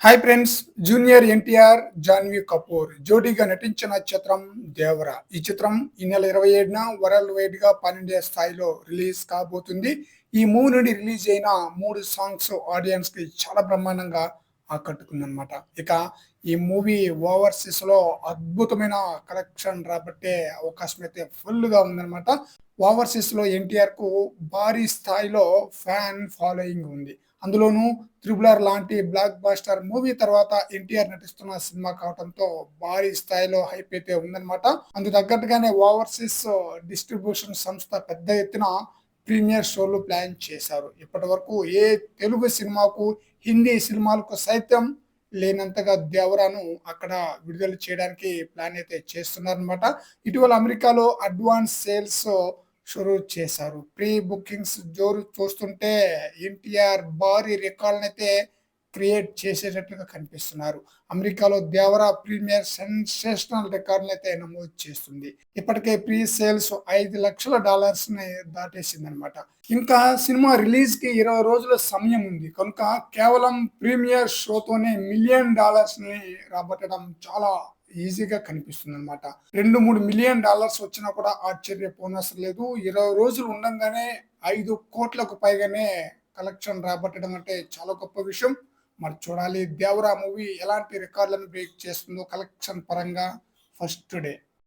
Hi friends, junior NTR, Janhvi Kapoor జోడీగా నటించిన చిత్రం 'దేవర'. ఈ చిత్రం ఈ నెల 27న వరల్డ్ వైడ్ గా పాన్-ఇండియా స్థాయిలో రిలీజ్ కాబోతుంది. ఈ మూవీ నుండి రిలీజ్ అయిన 3 సాంగ్స్ ఆడియన్స్ కి చాలా బ్రహ్మాండంగా ఆకట్టుకుందనమాట. ఇక ఈ మూవీ ఓవర్సీస్ లో అద్భుతమైన కలెక్షన్ రాబట్టే అవకాశం అయితే ఫుల్ గా ఉందన్నమాట. ఓవర్సీస్ లో ఎన్టీఆర్ కు భారీ స్థాయిలో ఫ్యాన్ ఫాలోయింగ్ ఉంది. అందులోనూ 'త్రిబుల్ ఆర్' లాంటి బ్లాక్ బస్టర్ మూవీ తర్వాత ఎన్టీఆర్ నటిస్తున్న సినిమా కావడంతో భారీ స్థాయిలో హైప్ అయితే ఉందన్నమాట. అందుకు తగ్గట్టుగానే ఓవర్సీస్ డిస్ట్రిబ్యూషన్ సంస్థ పెద్ద ఎత్తున ప్రీమియర్ షోలు ప్లాన్ చేశారు. ఇప్పటి వరకు ఏ తెలుగు సినిమాకు, హిందీ సినిమాలకు సైతం లేనంతగా 'దేవరా'ను అక్కడ విడుదల చేయడానికి ప్లాన్ అయితే చేస్తున్నారనమాట. ఇటీవల అమెరికాలో అడ్వాన్స్ సేల్స్ షురూ చేశారు. ప్రీ బుకింగ్స్ జోరు చూస్తుంటే ఎన్టీఆర్ భారీ రికార్డునైతే క్రియేట్ చేసేటట్టుగా కనిపిస్తున్నారు. అమెరికాలో 'దేవర' ప్రీమియర్ సెన్సేషనల్ రికార్డునైతే నమోదు చేస్తుంది. ఇప్పటికే ప్రీ సేల్స్ $5,00,000 దాటేసిందనమాట. ఇంకా సినిమా రిలీజ్‌కి 20 రోజుల సమయం ఉంది. కనుక కేవలం ప్రీమియర్ షోతోనే $1 మిలియన్ రాబట్టడం చాలా ఈజీగా కనిపిస్తుందనమాట. 2, $3 మిలియన్ వచ్చినా కూడా ఆశ్చర్యపోనవసరం లేదు. 20 రోజులు ఉండంగానే 5,00,00,000కు పైగానే కలెక్షన్ రాబట్టడం అంటే చాలా గొప్ప విషయం. మరి చూడాలి 'దేవర' మూవీ ఎలాంటి రికార్డులను బ్రేక్ చేస్తుందో కలెక్షన్ పరంగా ఫస్ట్ డే.